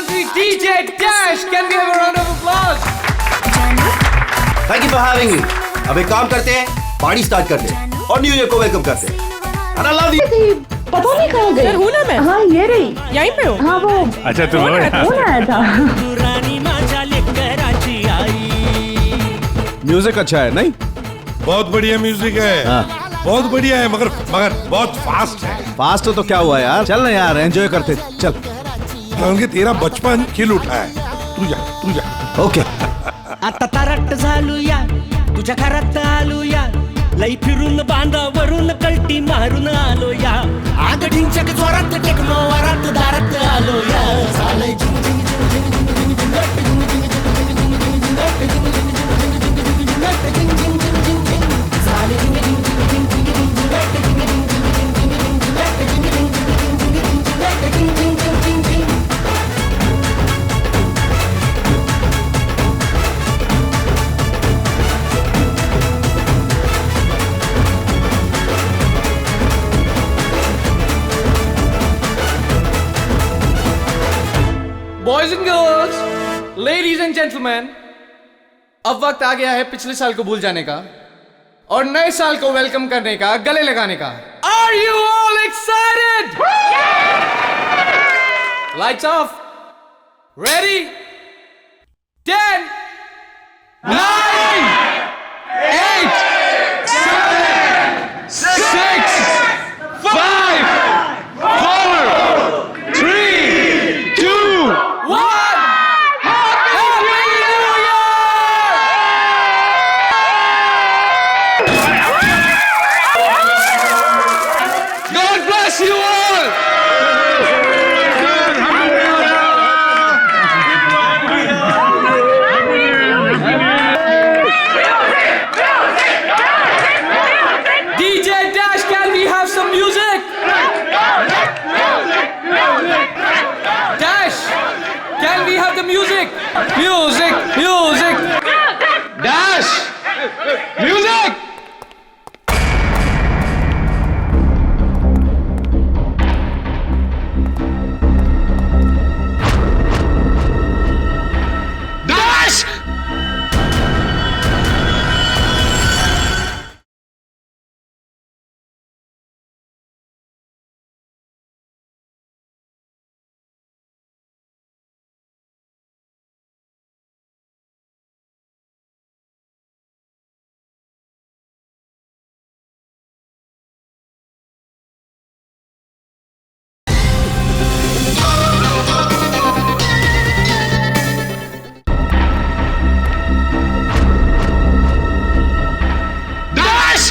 country, DJ Dash. Can we have a round of applause? Thank you for having me. अब एक काम करते हैं, पार्टी स्टार्ट करते हैं और न्यू ईयर को वेलकम करते हैं। And I love you. पता नहीं कहाँ गई। सर हूँ ना मैं। हाँ ये रही। यहीं पे हूँ। हाँ वो। अच्छा तुम कौन आया था? म्यूजिक अच्छा है नहीं? बहुत बढ़िया म्यूजिक है। बहुत बढ़िया है मगर बहुत फास्ट है। फास्ट हो तो क्या हुआ यार, चल ना यार एंजॉय करते चल। क्योंकि तेरा बचपन खिल उठा है। तू जा। ओके। आता तारट झालूया तुझ्या घरात आलूया लई फिरून बांधावरून कल्टी मारून आलोया आग ढिंचक जोरात टेक्नो वरात दारात आलोया झालंय झिंग झिंग झिंग झिंग झिंग झिंग Boys and girls, ladies and gentlemen, अब वक्त आ गया है पिछले साल को भूल जाने का और नए साल को वेलकम करने का, गले लगाने का। Are you all excited? Lights off. Ready? 10, 9, 8, 7, 6, 5, 4, 3, 2, 1. Happy New Year! God bless you all! DJ Dash, can we have some music? Dash, can we have the music? Music! Dash, music! Dash! Dash!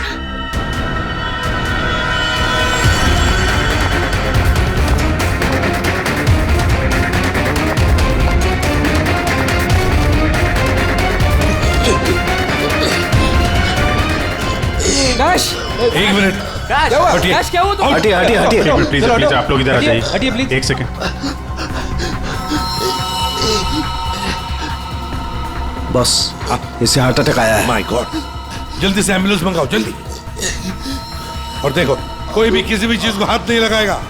Dash! एक minute. Dash क्या हुआ तो? हटिए। Please आप लोग इधर आ जाइए। हटिए प्लीज। एक सेकंड। बस इससे हार्ट अटैक आया है। माय गॉड, जल्दी से एम्बुलेंस मंगाओ जल्दी। और देखो कोई भी किसी भी चीज को हाथ नहीं लगाएगा।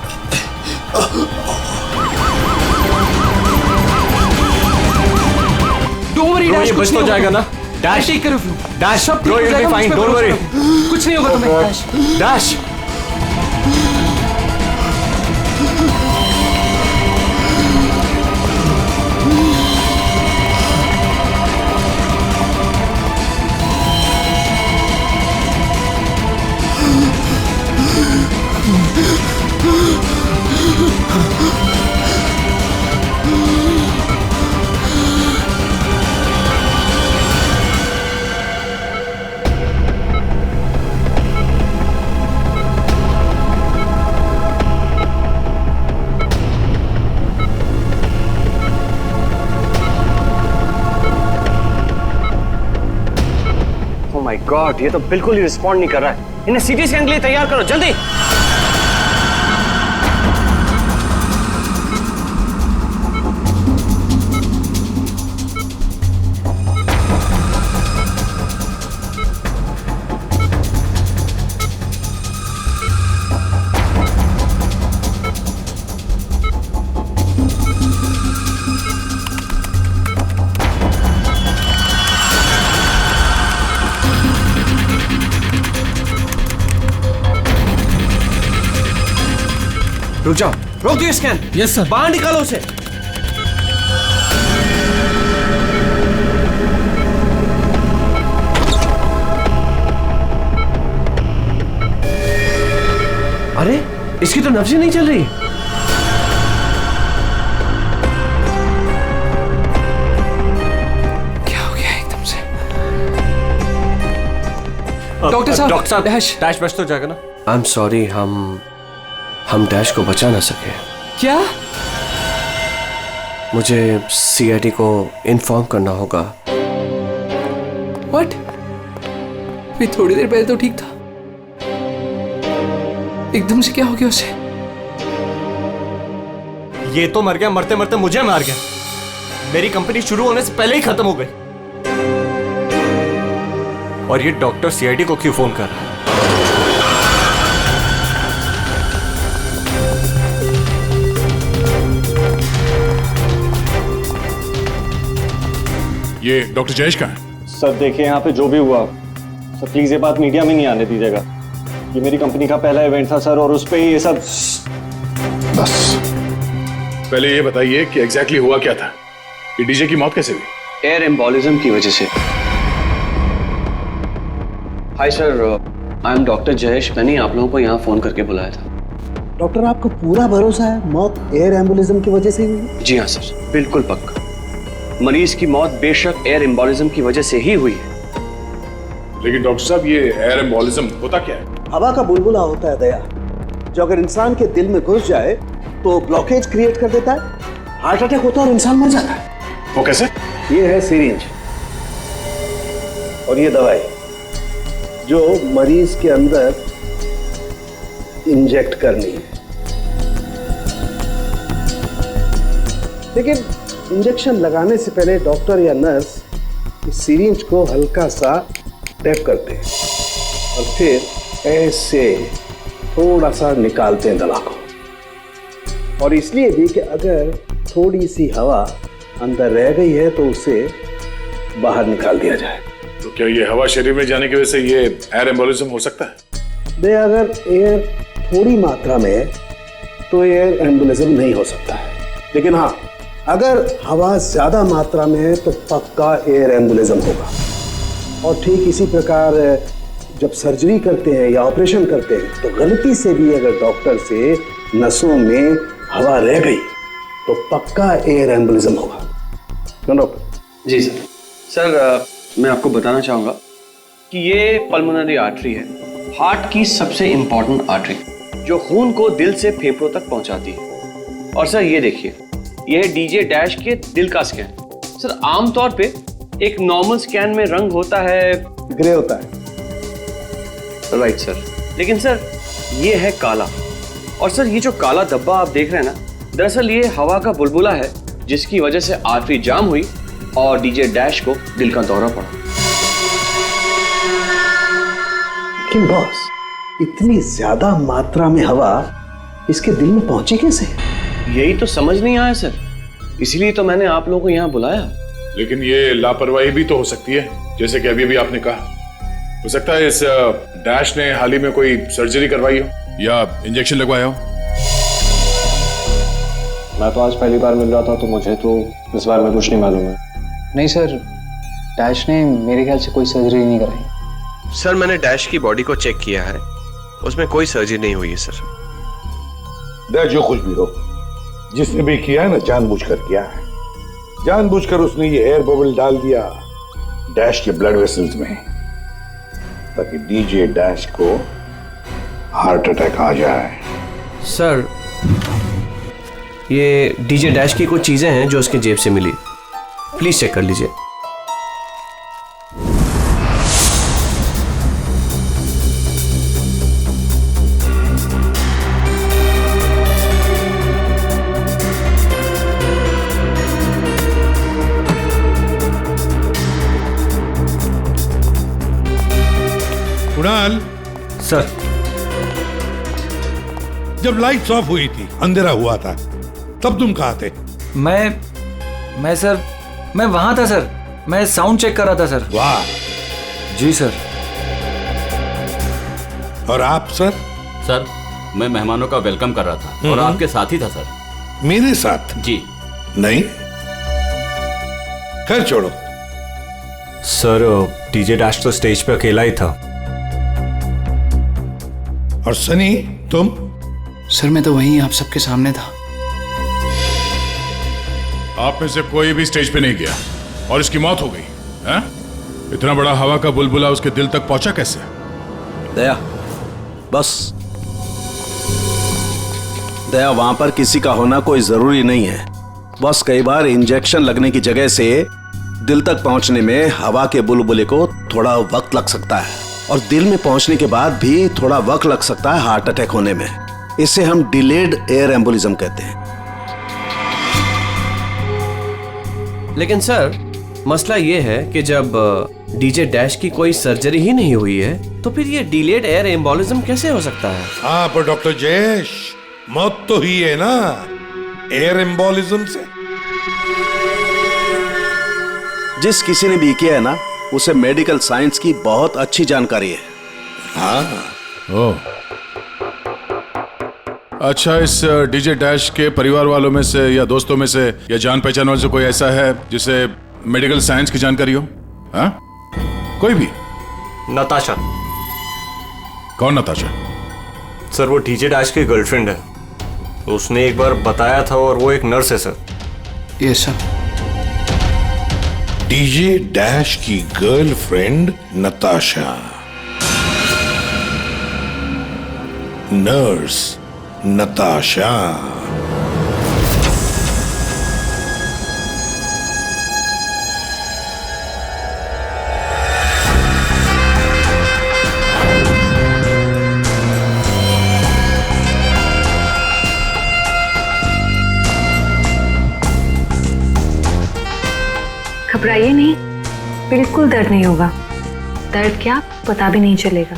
Don't worry, Dash, ये कुछ बच नहीं तो जाएगा होगा। ना? Dash, take care of you. Dash, सब ठीक bro, हो you'll be जाएगा, fine. मुझ पे Don't भरोसा worry. करो। कुछ नहीं होगा तुम्हें। Dash. Oh my God, ये तो बिल्कुल ही रिस्पॉन्ड नहीं कर रहा है। इन्हें सीटी स्कैन के लिए तैयार करो जल्दी। रुक जाओ, रोक दिए स्कैन। Yes sir. बाहर निकालो उसे। अरे इसकी तो नब्ज़ें नहीं चल रही। क्या हो गया एकदम से? डॉक्टर साहब, डैश बच तो जाएगा ना। आई एम सॉरी, हम डैश को बचा ना सके। क्या? मुझे सीआईडी को इन्फॉर्म करना होगा। व्हाट? अभी थोड़ी देर पहले तो ठीक था, एकदम से क्या हो गया उसे? ये तो मर गया, मरते मरते मुझे मार गया। मेरी कंपनी शुरू होने से पहले ही खत्म हो गई। और ये डॉक्टर सीआईडी को क्यों फोन कर रहा है? ये डॉक्टर जयेश का है? सर देखिए, यहाँ पे जो भी हुआ सर, प्लीज ये बात मीडिया में नहीं आने दीजिएगा। ये मेरी कंपनी का पहला इवेंट था सर, और उस पे ही ये सब। बस पहले ये बताइए कि एग्जैक्टली हुआ क्या था? ये डीजे की मौत कैसे हुई? एयर एम्बोलिज्म की वजह से। Hi sir, I am doctor Jayesh. मैंने आप लोगों को यहाँ फोन करके बुलाया था। डॉक्टर, आपको पूरा भरोसा है मौत एयर एम्बोलिज्म की वजह से हुई? जी हाँ सर, बिल्कुल पक्का। मरीज की मौत बेशक एयर एम्बोलिज्म की वजह से ही हुई है। लेकिन डॉक्टर साहब, ये एयर एम्बोलिज्म होता क्या है? हवा का बुलबुला होता है दया, जो अगर इंसान के दिल में घुस जाए तो ब्लॉकेज क्रिएट कर देता है, हार्ट अटैक होता है और इंसान मर जाता है। वो कैसे? ये है सिरिंज, और ये दवाई जो मरीज के अंदर इंजेक्ट करनी है। लेकिन इंजेक्शन लगाने से पहले डॉक्टर या नर्स इस सिरिंज को हल्का सा टैप करते हैं और फिर ऐसे थोड़ा सा निकालते हैं दवा को। और इसलिए भी कि अगर थोड़ी सी हवा अंदर रह गई है तो उसे बाहर निकाल दिया जाए। तो क्या ये हवा शरीर में जाने की वजह से ये एयर एम्बोलिज्म हो सकता है? दे अगर एयर थोड़ी मात्रा में है तो एयर एम्बोलिज्म नहीं हो सकता है, लेकिन हाँ, अगर हवा ज्यादा मात्रा में है तो पक्का एयर एम्बोलिज्म होगा। और ठीक इसी प्रकार जब सर्जरी करते हैं या ऑपरेशन करते हैं तो गलती से भी अगर डॉक्टर से नसों में हवा रह गई तो पक्का एयर एम्बोलिज्म होगा। क्यों डॉक्टर? जी सर। सर, मैं आपको बताना चाहूँगा कि ये पल्मोनरी आर्टरी है, हार्ट की सबसे इम्पॉर्टेंट आर्टरी, जो खून को दिल से फेफड़ों तक पहुँचाती है। और सर ये देखिए, यह है डीजे डैश के दिल का स्कैन। सर आमतौर पे एक नॉर्मल स्कैन में रंग होता है, ग्रे होता है। राइट सर, लेकिन सर ये है काला। और सर ये जो काला धब्बा आप देख रहे हैं ना, दरअसल ये हवा का बुलबुला है, जिसकी वजह से आर्टरी जाम हुई और डीजे डैश को दिल का दौरा पड़ा। लेकिन बॉस, इतनी ज्यादा मात्रा में हवा इसके दिल में पहुंची कैसे? यही तो समझ नहीं आया सर, इसीलिए तो मैंने आप लोगों को यहाँ बुलाया। लेकिन ये लापरवाही भी तो हो सकती है, जैसे कि अभी भी आपने कहा। हो सकता है इस डैश ने हाल ही में कोई सर्जरी करवाई हो या इंजेक्शन लगवाया हो। मैं तो आज पहली बार मिल रहा था, तो मुझे तो इस बारे में कुछ नहीं मालूम है। नहीं सर, डैश ने मेरे ख्याल से कोई सर्जरी नहीं कराई। सर मैंने डैश की बॉडी को चेक किया है, उसमें कोई सर्जरी नहीं हुई है सर। डैश जो कुछ भी हो, जिसने भी किया है ना, जानबूझकर किया है। जानबूझकर उसने ये एयर बबल डाल दिया डैश के ब्लड वेसल्स में, ताकि डीजे डैश को हार्ट अटैक आ जाए। सर ये डीजे डैश की कुछ चीजें हैं जो उसके जेब से मिली, प्लीज चेक कर लीजिए। कुणाल सर, जब लाइट्स ऑफ हुई थी, अंधेरा हुआ था, तब तुम कहाँ थे? मैं सर, मैं वहां था सर, मैं साउंड चेक कर रहा था सर। वाह। जी सर। और आप सर? सर मैं मेहमानों का वेलकम कर रहा था और आपके साथ ही था सर। मेरे साथ? जी नहीं, खैर छोड़ो। सर डीजे डैश तो स्टेज पे अकेला ही था। और सनी तुम? सर मैं तो वहीं आप सबके सामने था। आप में से कोई भी स्टेज पे नहीं गया और इसकी मौत हो गई है? इतना बड़ा हवा का बुलबुला उसके दिल तक पहुंचा कैसे? दया, बस दया, वहां पर किसी का होना कोई जरूरी नहीं है। बस कई बार इंजेक्शन लगने की जगह से दिल तक पहुंचने में हवा के बुलबुले को थोड़ा वक्त लग सकता है, और दिल में पहुंचने के बाद भी थोड़ा वक्त लग सकता है हार्ट अटैक होने में। इसे हम डिलेड एयर एम्बोलिज्म कहते हैं। लेकिन सर मसला ये है कि जब डीजे डैश की कोई सर्जरी ही नहीं हुई है तो फिर ये डिलेड एयर एम्बोलिज्म कैसे हो सकता है? हाँ पर डॉक्टर जयेश, मौत तो ही है ना एयर एम्बोलिज्म से। जिस किसी ने भी किया है ना, उसे मेडिकल साइंस की बहुत अच्छी जानकारी है। हाँ। ओह, अच्छा, इस डीजे डैश के परिवार वालों में से या दोस्तों में से या जान पहचान वाले से कोई ऐसा है जिसे मेडिकल साइंस की जानकारी हो? हाँ, कोई भी? नताशा। कौन नताशा? सर वो डीजे डैश की गर्लफ्रेंड है। उसने एक बार बताया था और वो एक नर्स है sir. Yes sir. DJ dash की गर्लफ्रेंड नताशा, नर्स नताशा। घबराइए नहीं, बिल्कुल दर्द नहीं होगा। दर्द क्या, पता भी नहीं चलेगा।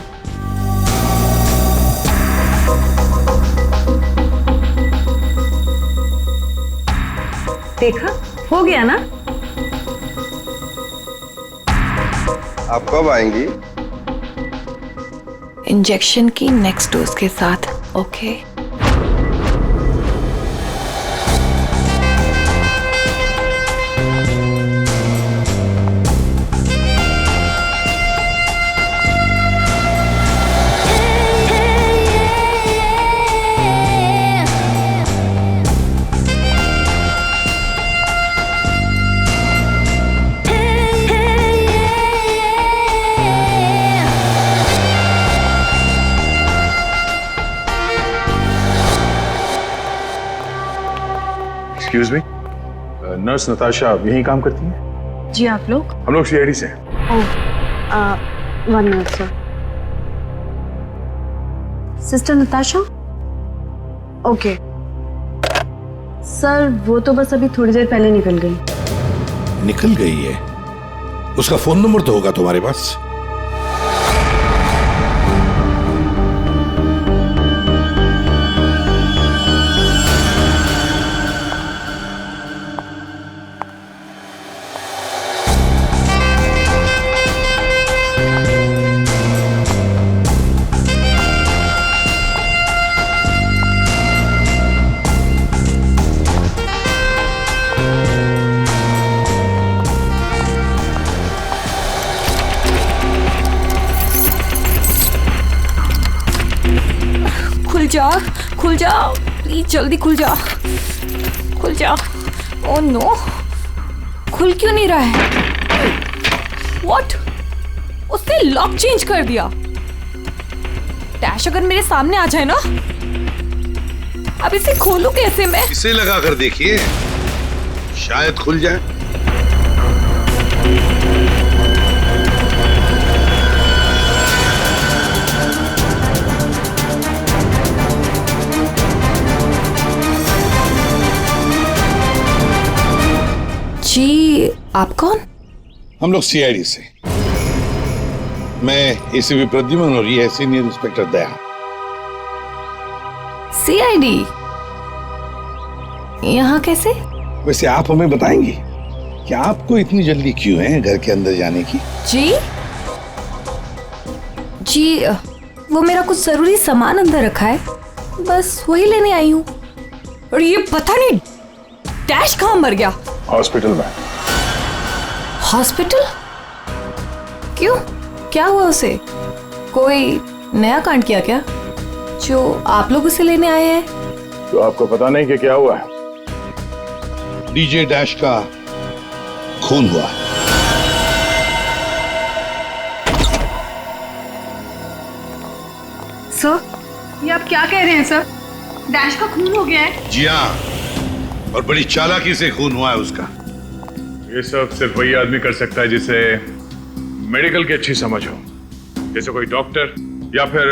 देखा, हो गया ना? आप कब आएंगी? इंजेक्शन की नेक्स्ट डोज के साथ। Okay. Excuse me, nurse Natasha यहीं काम करती है? जी, आप लोग? हम लोग सीआईडी से हैं। One minute sir. Sister Natasha? Okay sir, वो तो बस अभी थोड़ी देर पहले निकल गई। निकल गई है? उसका फोन नंबर तो होगा तुम्हारे पास? खुल जा प्लीज, जल्दी खुल जा, खुल जा। ओह नो, खुल क्यों नहीं रहा है? व्हाट? उसने लॉक चेंज कर दिया। डैश अगर मेरे सामने आ जाए ना, अब इसे खोलूं कैसे मैं? इसे लगा कर देखिए, शायद खुल जाए। जी, आप कौन? हम लोग सीआईडी से। मैं एसीपी प्रद्युमन और ये है सीनियर इंस्पेक्टर दया। सीआईडी यहाँ कैसे? वैसे आप हमें बताएंगी कि आपको इतनी जल्दी क्यों है घर के अंदर जाने की? जी, वो मेरा कुछ जरूरी सामान अंदर रखा है, बस वही लेने आई हूँ। और ये पता नहीं डैश कहाँ मर गया। हॉस्पिटल में। हॉस्पिटल? क्यों, क्या हुआ उसे? कोई नया कांड किया क्या जो आप लोग उसे लेने आए हैं? तो आपको पता नहीं कि क्या हुआ है? डीजे डैश का खून हुआ। सर, ये आप क्या कह रहे हैं सर? डैश का खून हो गया है? जी हाँ, और बड़ी चालाकी से खून हुआ है उसका। ये सब सिर्फ वही आदमी कर सकता है जिसे मेडिकल की अच्छी समझ हो, जैसे कोई डॉक्टर या फिर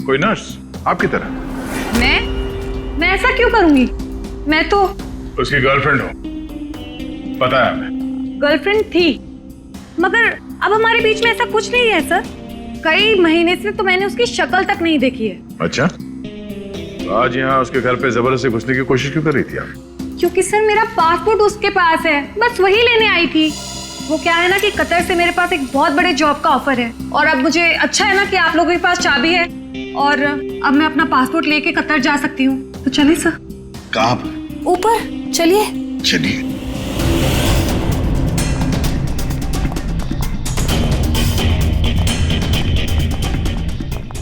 कोई नर्स आपकी तरह। मैं ऐसा क्यों करूंगी? मैं तो उसकी गर्लफ्रेंड हो, पता है हमें। गर्लफ्रेंड थी, मगर अब हमारे बीच में ऐसा कुछ नहीं है सर। कई महीने से तो मैंने उसकी शक्ल तक नहीं देखी है। अच्छा, तो आज यहाँ उसके घर पे जबरदस्ती घुसने की कोशिश क्यों कर रही थी आप? क्योंकि सर मेरा पासपोर्ट उसके पास है, बस वही लेने आई थी। वो क्या है ना कि कतर से मेरे पास एक बहुत बड़े जॉब का ऑफर है, और अब मुझे अच्छा है ना कि आप लोगों के पास चाबी है, और अब मैं अपना पासपोर्ट लेके कतर जा सकती हूँ। तो चलिए सर। कहाँ? ऊपर चलिए। चलिए।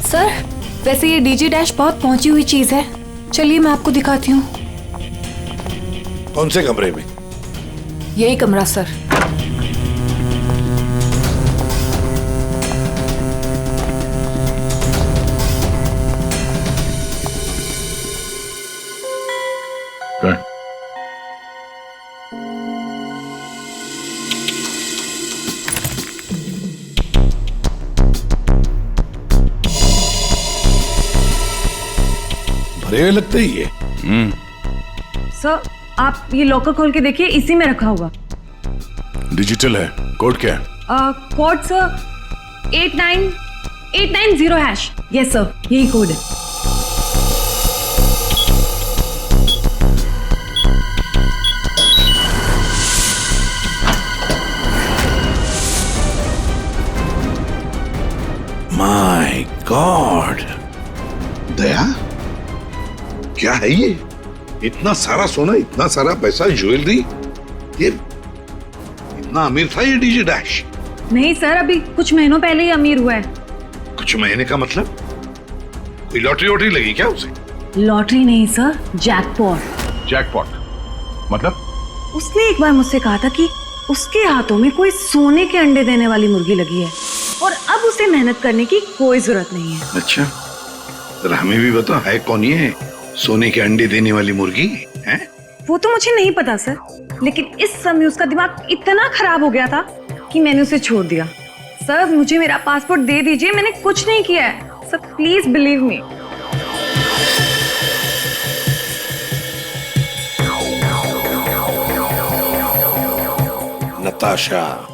सर, वैसे ये डीजे डैश बहुत पहुंची हुई चीज है, चलिए मैं आपको दिखाती हूँ। कौन से कमरे में? यही कमरा सर। भरे हुए लगते ही है। सर, आप ये लॉकर खोल के देखिए, इसी में रखा होगा। डिजिटल है। कोड क्या है? Code sir 89890#। यस सर, यही कोड है। माय गॉड, दया, क्या है ये? इतना सारा सोना, इतना सारा पैसा, ज्वेलरी, ये इतना अमीर था ये डीजे डैश? नहीं सर, अभी कुछ महीनों पहले ही अमीर हुआ है। कुछ महीने का मतलब? कोई लॉटरी वॉटरी लगी क्या उसे? लॉटरी नहीं सर, जैकपॉट। जैकपॉट मतलब? उसने एक बार मुझसे कहा था कि उसके हाथों में कोई सोने के अंडे देने वाली मुर्गी लगी है, और अब उसे मेहनत करने की कोई जरूरत नहीं है। अच्छा, तो हमें भी बता, है कौन ये सोने के अंडे देने वाली मुर्गी है? वो तो मुझे नहीं पता सर, लेकिन इस समय उसका दिमाग इतना खराब हो गया था कि मैंने उसे छोड़ दिया। सर, मुझे मेरा पासपोर्ट दे दीजिए, मैंने कुछ नहीं किया है sir, please believe me. Natasha,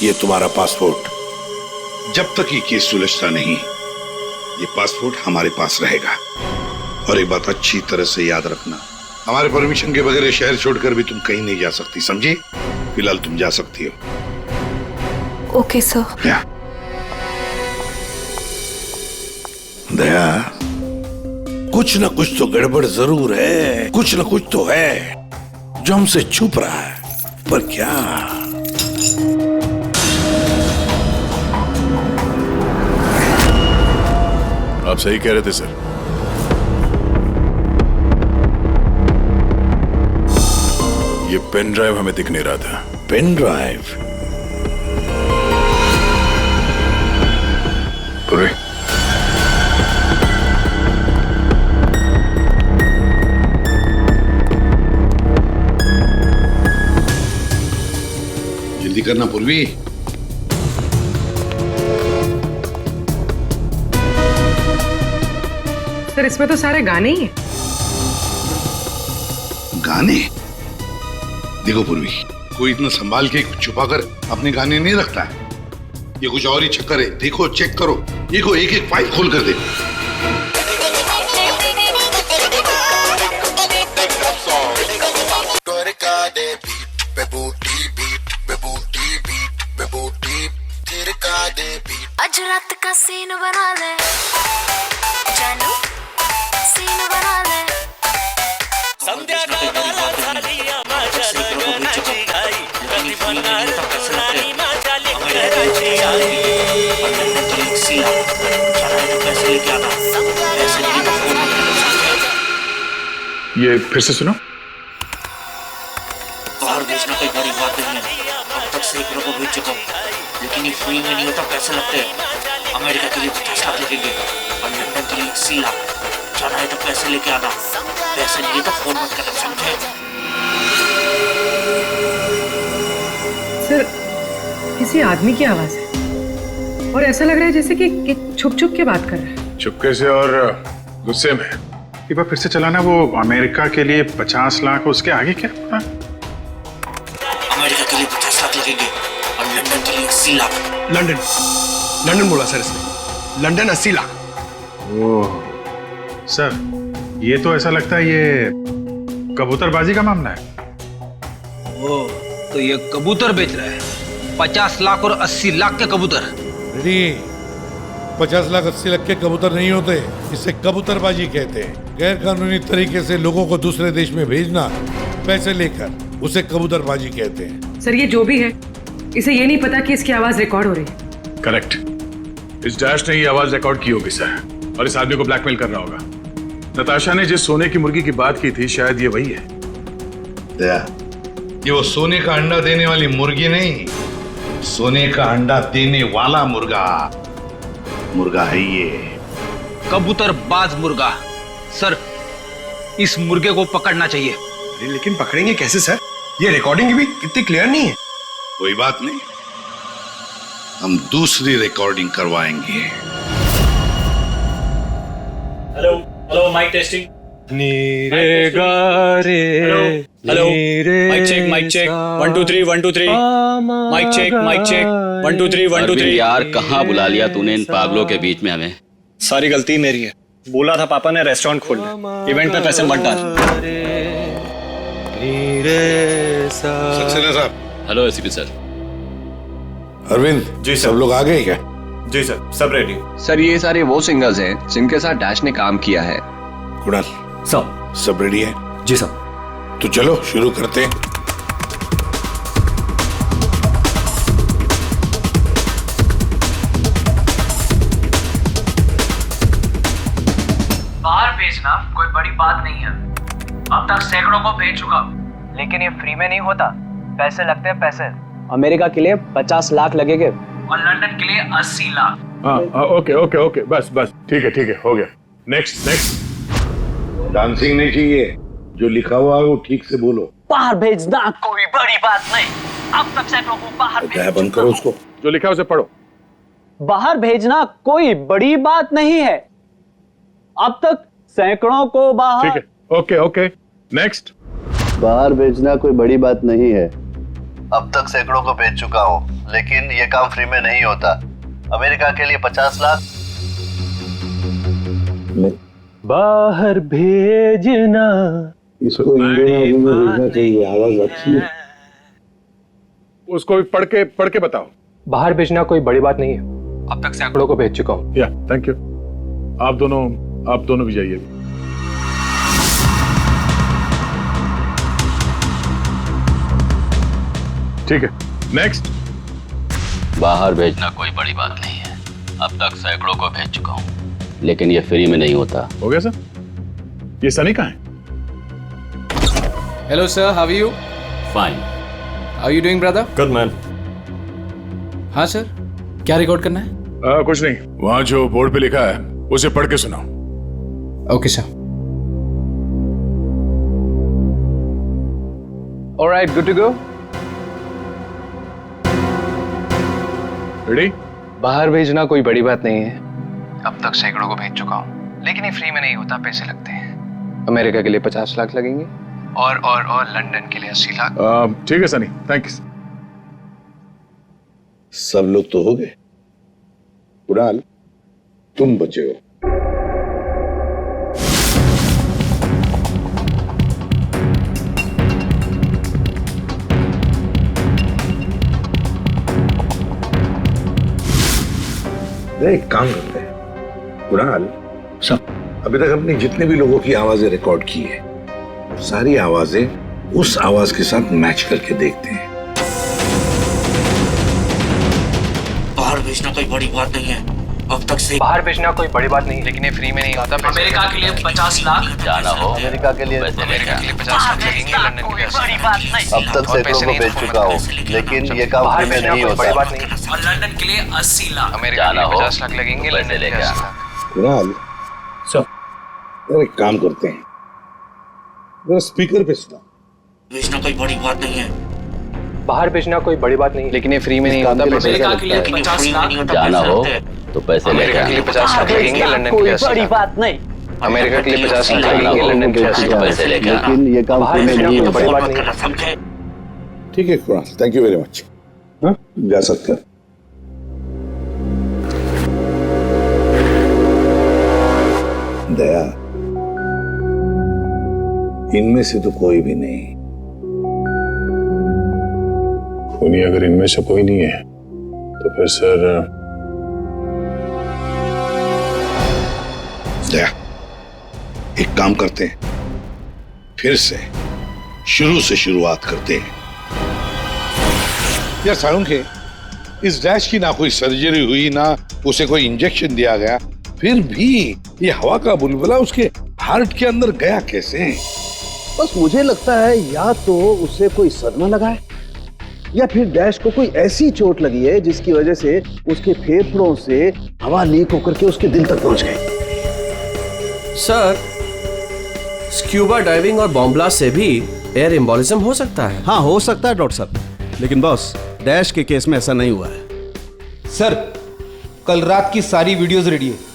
ये तुम्हारा पासपोर्ट, जब तक ये केस सुलझता नहीं, ये पासपोर्ट हमारे पास रहेगा। और एक बात अच्छी तरह से याद रखना, हमारे परमिशन के बगैर शहर छोड़कर भी तुम कहीं नहीं जा सकती, समझी? फिलहाल तुम जा सकती हो। Okay sir. दया, कुछ ना कुछ तो गड़बड़ जरूर है, कुछ ना कुछ तो है जो हमसे छुप रहा है, पर क्या? आप सही कह रहे थे सर। ये पेन ड्राइव हमें दिख नहीं रहा था। Pen drive? अरे, जल्दी करना पूर्वी। सर, इसमें तो सारे गाने ही हैं। गाने? देखो पूर्वी, कोई इतना संभाल के छुपा कर अपने गाने नहीं रखता है। ये कुछ और ही चक्कर है। देखो, चेक करो, देखो, एक एक फाइल खोल कर देखो। आज रात का सीन बना ले जानू, संध्याकाळला झाली माझ्या लग्नाची घाई कधी बनणार राणी माझ्या लेकराची आई ये फिर से सुनो। बाहर भेजना कोई बड़ी बात नहीं है। अब तक सैकड़ों को भेज चुका हूँ, लेकिन ये फ्री में नहीं होता, पैसे लगते हैं। अमेरिका के लिए 50 लाख लगेंगे और लंदन के लिए 80 लाख। जाना है तो पैसे लेके आना, पैसे नहीं है तो फोन मत करना, समझे? सर किसी आदमी की आवाज है और ऐसा लग रहा है जैसे कि छुप छुप के बात कर रहा है। चुपके से और गुस्से में। एक बार फिर से चलाना। वो अमेरिका के लिए 50 लाख, उसके आगे क्या? हाँ? अमेरिका के लिए 50 लाख लगेंगे और लंदन के लिए 80 लाख। लंदन बोला सर इसने। लंदन 80 लाख। ओह सर, ये तो ऐसा लगता है ये कबूतरबाजी का मामला है। ओ, तो ये कबूतर बेच रहा है। 50 लाख और 80 लाख के कबूतर। 50 लाख 80 लाख के कबूतर नहीं होते, इसे कबूतरबाजी कहते हैं। गैर कानूनी तरीके से लोगों को दूसरे देश में भेजना पैसे लेकर, उसे कबूतरबाजी कहते हैं। सर ये जो भी है, इसे ये नहीं पता कि इसकी आवाज रिकॉर्ड हो रही है। करेक्ट। इस डैश ने ये आवाज रिकॉर्ड की होगी सर, और इस आदमी को ब्लैकमेल कर रहा होगा। नताशा ने जिस सोने की मुर्गी की बात की थी, शायद ये वही है। ये वो सोने का अंडा देने वाली मुर्गी नहीं, सोने का अंडा देने वाला मुर्गा है ये। कबूतरबाज मुर्गा। सर, इस मुर्गे को पकड़ना चाहिए। लेकिन पकड़ेंगे कैसे सर? ये रिकॉर्डिंग भी कितनी क्लियर नहीं है। कोई बात नहीं, हम दूसरी रिकॉर्डिंग करवाएंगे। Hello hello, mic testing. नीरे गारे। Hello, mic check 1 2 3 1 2 3। Mic check 1 2 3 1 2 3। यार कहाँ बुला लिया तूने इन पागलों के बीच में हमें? सारी गलती मेरी है। बोला था पापा ने रेस्टोरेंट खोलना, इवेंट पे पैसे मत डाल। सक्सेना साहब। Hello ACP sir. Arvind ji, सब लोग आ गए क्या? जी सर, सब रेडी। सर ये सारे वो सिंगर्स हैं जिनके साथ डैश ने काम किया है। कुणाल सर, सब रेडी है? जी सर। तो चलो शुरू करते हैं। बाहर भेजना कोई बड़ी बात नहीं है। अब तक सैकड़ों को भेज चुका, लेकिन ये फ्री में नहीं होता, पैसे लगते हैं पैसे। अमेरिका के लिए 50 लाख लगेंगे और लंदन के लिए 80 लाख। ओके ओके ओके, बस बस, ठीक है, हो गया। Next next. डांसिंग नहीं चाहिए, जो लिखा हुआ है वो ठीक से बोलो। बाहर भेजना कोई बड़ी बात नहीं। अब तक सैकड़ों को बाहर बंद करो उसको। जो लिखा है उसे पढ़ो। बाहर भेजना कोई बड़ी बात नहीं है। अब तक सैकड़ों को बाहर। ठीक है, ओके ओके, नेक्स्ट। बाहर भेजना कोई बड़ी बात नहीं है। अब तक सैकड़ों को भेज चुका हूँ, लेकिन ये काम फ्री में नहीं होता। अमेरिका के लिए 50 लाख। बाहर भेजना इसको इंडियन में भेजना चाहिए, आवाज अच्छी है। उसको पढ़ के बताओ। बाहर भेजना कोई बड़ी बात नहीं है। अब तक सैकड़ों को भेज चुका हूँ। या थैंक यू। आप दोनों भी जाइए। ठीक है, नेक्स्ट। बाहर भेजना कोई बड़ी बात नहीं है। अब तक सैकड़ों को भेज चुका हूँ, लेकिन ये फ्री में नहीं होता। हो गया सर? ये सनी कहाँ है? Hello sir, how are you? Fine. How you doing brother? Good man. हाँ सर, क्या रिकॉर्ड करना है? कुछ नहीं, वहां जो बोर्ड पे लिखा है उसे पढ़ के सुनाओ। Okay sir. Alright, good to go. Ready? बाहर भेजना कोई बड़ी बात नहीं है। अब तक सैकड़ों को भेज चुका हूँ, लेकिन ये फ्री में नहीं होता, पैसे लगते हैं। अमेरिका के लिए 50 लाख लगेंगे और लंदन के लिए 80 लाख। ठीक है सनी, थैंक यू। सब लोग तो हो गए। कुणाल, तुम बचे हो। एक काम करते हैं, कुणाल, अभी तक अपनी जितने भी लोगों की आवाजें रिकॉर्ड की है, सारी आवाजें उस आवाज के साथ मैच करके देखते हैं। बाहर भेजना कोई बड़ी बात नहीं है। अब तक से बाहर भेजना कोई बड़ी बात नहीं, लेकिन ये फ्री में नहीं होता। अमेरिका के लिए 50 लाख जाना हो अमेरिका के लिए अमेरिका के लिए 50 लाख लगेंगे, लंदन के लिए 80 अब तक सैकड़ों को भेज चुका हूँ, लेकिन ये काम फ्री में नहीं होता। बड़ी बात नहीं। और लंदन के लिए 80 लाख अमेरिका के लिए 50 लाख लगेंगे, लंदन के लिए 80 लाख। कुणाल, एक काम करते हैं, जरा स्पीकर पे सुना। भेजना कोई बड़ी बात नहीं है। बाहर भेजना कोई बड़ी बात नहीं, लेकिन ये फ्री में नहीं होता। अमेरिका के लिए 50 लाख जाना हो तो पैसे अमेरिका के लिए 50 लाख लगेंगे, लंदन के लिए 80 लाख। बात नहीं। अमेरिका के लिए 50 लाख लगेंगे, लंदन के लिए 80 लाख। पैसे लेके आना। लेकिन ये काम फ्री में नहीं होता। बड़ी बात नहीं। समझे? ठीक है Kunal, thank you very much. हाँ, जा सकते हैं। दया, इनमें से तो कोई भी नहीं। नहीं, अगर इनमें से कोई नहीं है तो फिर सर दया, एक काम करते हैं, फिर से शुरू से शुरुआत करते हैं। यार सारुंखे, इस डैश की ना कोई सर्जरी हुई, ना उसे कोई इंजेक्शन दिया गया, फिर भी ये हवा का बुलबुला उसके हार्ट के अंदर गया कैसे? बस मुझे लगता है या तो उसे कोई सदमा लगा है, या फिर डैश को कोई ऐसी चोट लगी है जिसकी वजह से उसके फेफड़ों से हवा लीक होकर के उसके दिल तक पहुंच गई। सर, स्क्यूबा डाइविंग और बॉम्ब ब्लास्ट से भी एयर एम्बोलिज्म हो सकता है। हाँ, हो सकता है डॉक्टर साहब, लेकिन बॉस डैश के केस में ऐसा नहीं हुआ है। सर, कल रात की सारी वीडियोस रेडी है।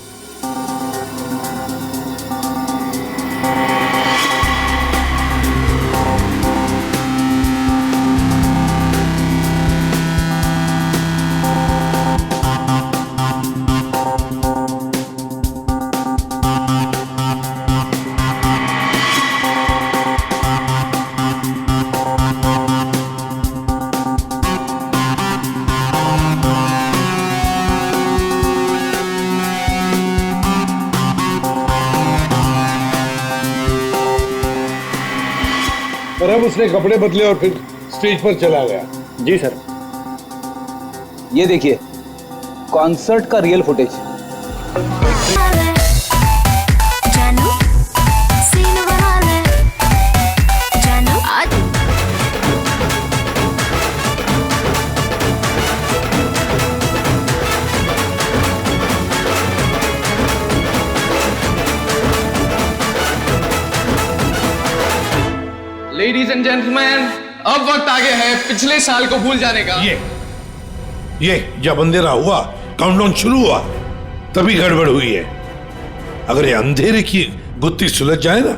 और अब उसने कपड़े बदले और फिर स्टेज पर चला गया। जी सर, ये देखिए कॉन्सर्ट का real footage. Ladies and gentleman, अब वक्त आ गया है पिछले साल को भूल जाने का। ये जब अंधेरा हुआ, काउंटडाउन शुरू हुआ, तभी गड़बड़ हुई है। अगर ये अंधेरे की गुत्थी सुलझ जाए ना।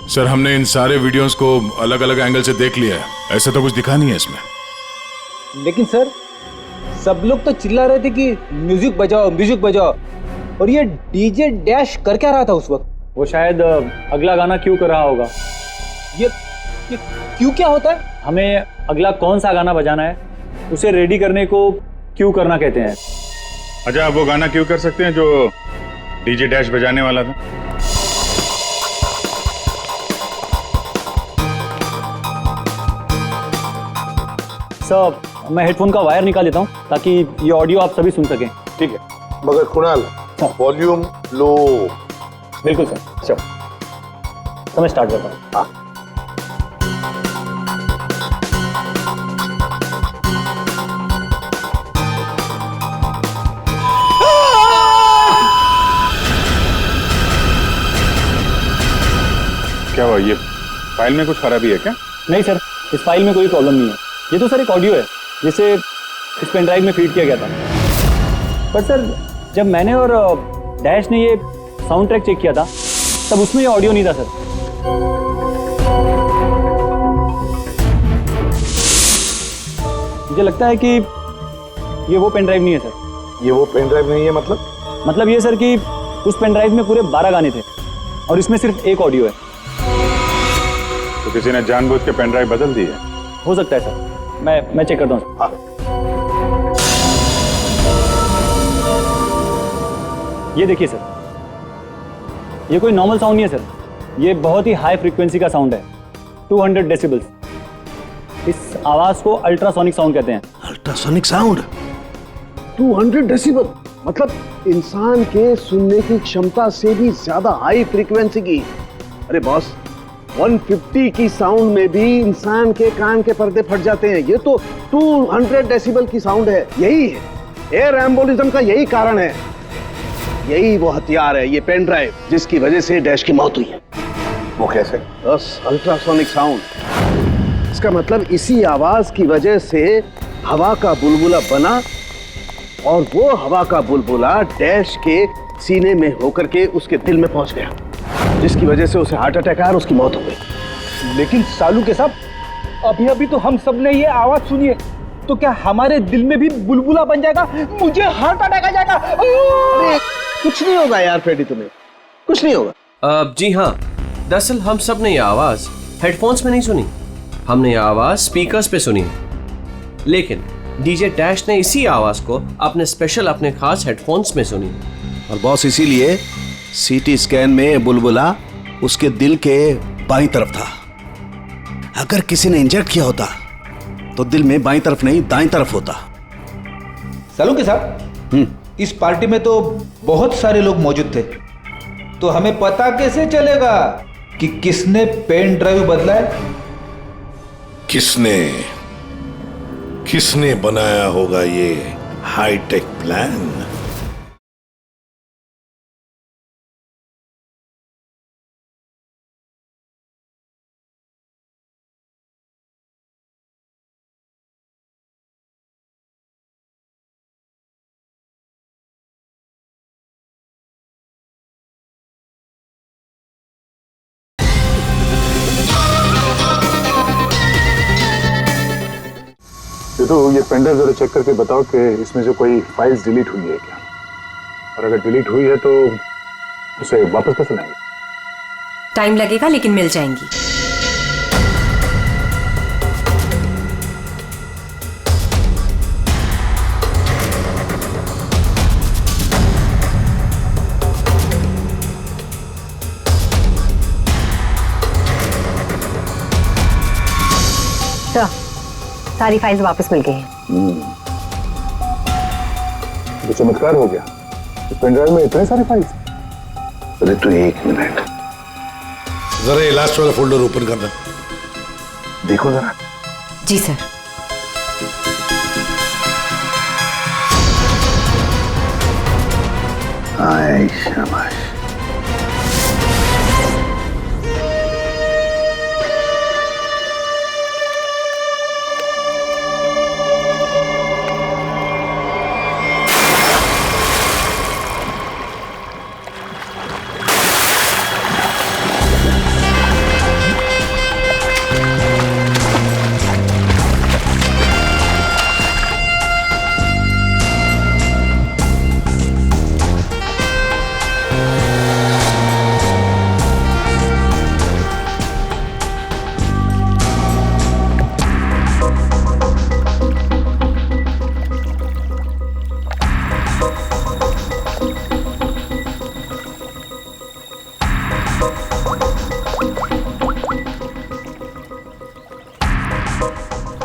सर, हमने इन सारे वीडियोस को अलग अलग एंगल से देख लिया है, ऐसा तो कुछ दिखा नहीं है इसमें। लेकिन सर, सब लोग तो चिल्ला रहे थे कि म्यूजिक बजाओ, म्यूजिक बजाओ, और ये डीजे डैश कर क्या रहा था उस वक्त? वो शायद अगला गाना क्यों कर रहा होगा। ये क्यों क्या होता है? हमें अगला कौन सा गाना बजाना है उसे रेडी करने को क्यों करना कहते हैं। अच्छा, आप वो गाना क्यों कर सकते हैं जो डीजे डैश बजाने वाला था? सर, मैं हेडफोन का वायर निकाल देता हूँ ताकि ये ऑडियो आप सभी सुन सकें। ठीक है, मगर कुणाल वॉल्यूम लो। बिल्कुल सर, चलो तो मैं स्टार्ट करता हूँ। हाँ, क्या हुआ? ये फाइल में कुछ खराबी है क्या? नहीं सर, इस फाइल में कोई प्रॉब्लम नहीं है। ये तो सर एक ऑडियो है जिसे इस पेन ड्राइव में फीड किया गया था। पर सर, जब मैंने और डैश ने ये साउंड ट्रैक चेक किया था तब उसमें ये ऑडियो नहीं था सर। मुझे लगता है कि ये वो पेन ड्राइव नहीं है सर। ये वो पेन ड्राइव नहीं है मतलब ये सर कि उस पेन ड्राइव में पूरे 12 गाने थे और इसमें सिर्फ एक ऑडियो है। तो किसी ने जानबूझ के पेन ड्राइव बदल दी है? हो सकता है सर, मैं चेक करता हूँ। हाँ। ये देखिए सर, ये कोई नॉर्मल साउंड नहीं है सर, ये बहुत ही हाई फ्रीक्वेंसी का साउंड है, 200 डेसिबल्स। इस आवाज को अल्ट्रासोनिक साउंड कहते हैं। अल्ट्रासोनिक साउंड 200 डेसिबल मतलब इंसान के सुनने की क्षमता से भी ज्यादा हाई फ्रीक्वेंसी की। अरे बॉस, 150 की साउंड में भी इंसान के कान के पर्दे फट जाते हैं, ये तो 200 डेसिबल की साउंड है। यही है एयर एम्बोलिज्म का, यही कारण है, यही वो हथियार है, ये पेन ड्राइव जिसकी वजह से डैश की मौत हुई है। वो कैसे? बस अल्ट्रासोनिक साउंड। इसका मतलब इसी आवाज की वजह से हवा का बुलबुला बना और वो हवा का बुलबुला डैश के सीने में होकर के उसके दिल में पहुंच गया, जिसकी वजह से उसे हार्ट अटैक आया और उसकी मौत हो गई। लेकिन सालू के साहब, अभी अभी तो हम सब ने ये आवाज सुनी है, तो क्या हमारे दिल में भी बुलबुला बन जाएगा? मुझे हार्ट अटैक आ जाएगा। अरे कुछ नहीं होगा यार फ्रेडी, तुम्हें कुछ नहीं होगा। जी हाँ, दरअसल हम सब ने ये आवाज हेडफोन्स में नहीं सुनी, हमने ये आवाज स्पीकर्स पे सुनी। लेकिन डीजे डैश ने इसी आवाज को अपने खास हेडफोन्स में सुनी। और बॉस इसीलिए सीटी स्कैन में बुलबुला उसके दिल के बाईं तरफ था। अगर किसी ने इंजेक्ट किया होता तो दिल में बाईं तरफ नहीं दाईं तरफ होता। सालू के साहब, इस पार्टी में तो बहुत सारे लोग मौजूद थे, तो हमें पता कैसे चलेगा कि किसने पेन ड्राइव बदला है? किसने बनाया होगा ये हाईटेक प्लान? तो ये पेंड्राइव जरा चेक करके बताओ कि इसमें से कोई फाइल्स डिलीट हुई है क्या, और अगर डिलीट हुई है तो उसे वापस कैसे लाएंगे? टाइम लगेगा लेकिन मिल जाएंगी। सारी फाइल्स वापस मिल गई हैं। तो चमत्कार हो गया, इस पेनड्राइव में इतने सारे फाइल्स। अरे तो एक मिनट, जरा ये लास्ट वाला फोल्डर ओपन करना, देखो जरा। जी सर। आए शाबाश।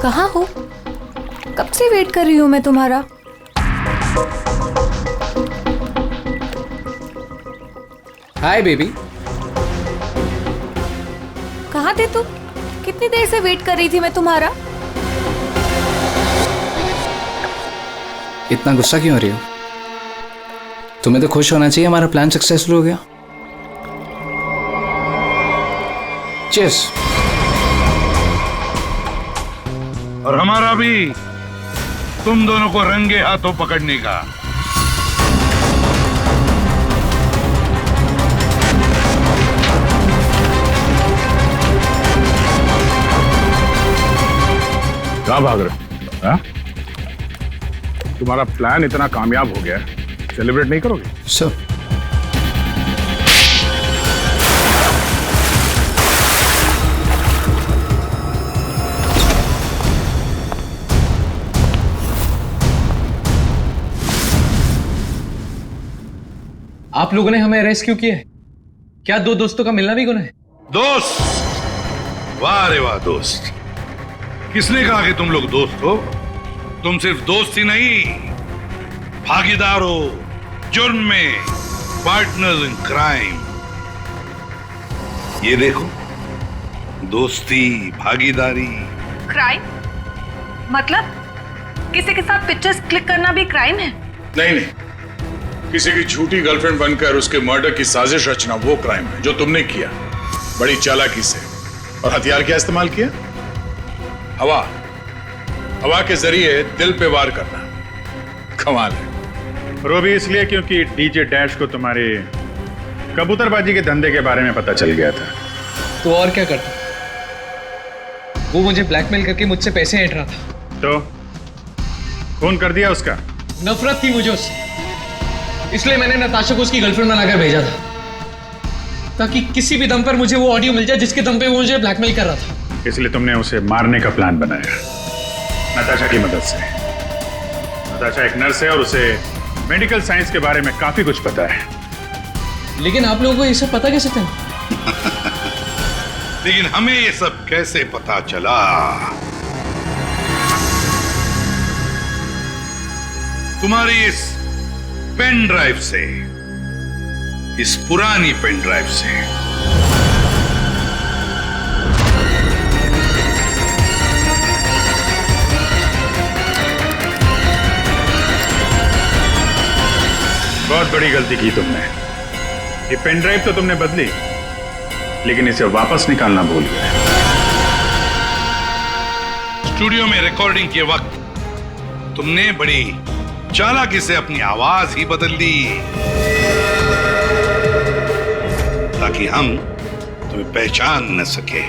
कहाँ हो? कब से वेट कर रही हूँ मैं तुम्हारा। Hi baby. कहाँ थे तुम? कितनी देर से वेट कर रही थी मैं तुम्हारा। इतना गुस्सा क्यों हो रही हो? तुम्हें तो खुश होना चाहिए, हमारा प्लान सक्सेसफुल हो गया। चीयर्स। और हमारा भी तुम दोनों को रंगे हाथों पकड़ने का। कहाँ भाग रहे हो? तुम्हारा प्लान इतना कामयाब हो गया, सेलिब्रेट नहीं करोगे? सर आप लोगों ने हमें अरेस्ट क्यों किया है? क्या दो दोस्तों का मिलना भी गुनाह है? दोस्त? वाह रे वाह दोस्त। किसने कहा कि तुम लोग दोस्त हो? तुम सिर्फ दोस्त ही नहीं, भागीदार हो जुर्म में, पार्टनर्स इन क्राइम। ये देखो, दोस्ती, भागीदारी। क्राइम मतलब किसी के साथ पिक्चर्स क्लिक करना भी क्राइम है? नहीं, किसी की झूठी गर्लफ्रेंड बनकर उसके मर्डर की साजिश रचना वो क्राइम है जो तुमने किया, बड़ी चालाकी से। और हथियार क्या इस्तेमाल किया? हवा के जरिए दिल पे वार करना। कमाल है। और वो भी इसलिए क्योंकि डीजे डैश को तुम्हारे कबूतरबाजी के धंधे के बारे में पता चल गया था। तो और क्या करता? वो मुझे ब्लैकमेल करके मुझसे पैसे ऐंठ रहा था। तो खून कर दिया उसका? नफरत थी मुझे उससे, इसलिए मैंने नताशा को उसकी गर्लफ्रेंड बनाकर भेजा था, ताकि किसी भी दम पर मुझे वो ऑडियो मिल जाए जिसके दम पे वो मुझे ब्लैकमेल कर रहा था। इसलिए तुमने उसे मारने का प्लान बनाया नताशा की मदद से। नताशा एक नर्स है और उसे मेडिकल साइंस के बारे में काफी कुछ पता है। लेकिन आप लोगों को ये सब पता कैसे चला? लेकिन हमें ये सब कैसे पता चला? तुम्हारी इस पेन ड्राइव से, इस पुरानी पेन ड्राइव से। बहुत बड़ी गलती की तुमने। ये पेन ड्राइव तो तुमने बदली, लेकिन इसे वापस निकालना भूल गए। स्टूडियो में रिकॉर्डिंग के वक्त तुमने बड़ी चालाकी से अपनी आवाज ही बदल दी, ताकि हम तुम्हें पहचान न सके।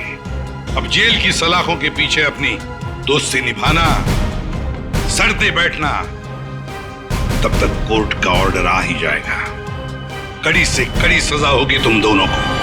अब जेल की सलाखों के पीछे अपनी दोस्ती निभाना, सड़ते बैठना, तब तक कोर्ट का ऑर्डर आ ही जाएगा। कड़ी से कड़ी सजा होगी तुम दोनों को।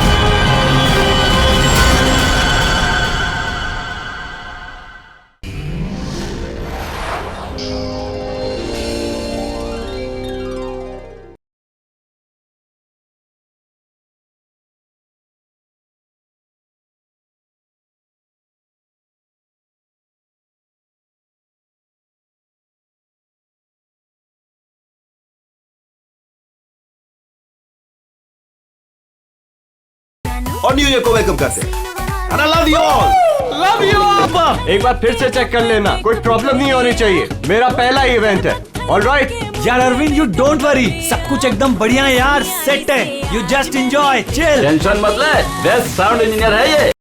और न्यू ईयर को वेलकम करते हैं। And I love you all. Love you all. एक बार फिर से चेक कर लेना, कोई प्रॉब्लम नहीं होनी चाहिए। मेरा पहला इवेंट है। ऑलराइट यार अरविंद, यू डोंट वरी, सब कुछ एकदम बढ़िया है यार, सेट है। You just enjoy, chill. Tension मत ले, बेस्ट साउंड इंजीनियर है ये।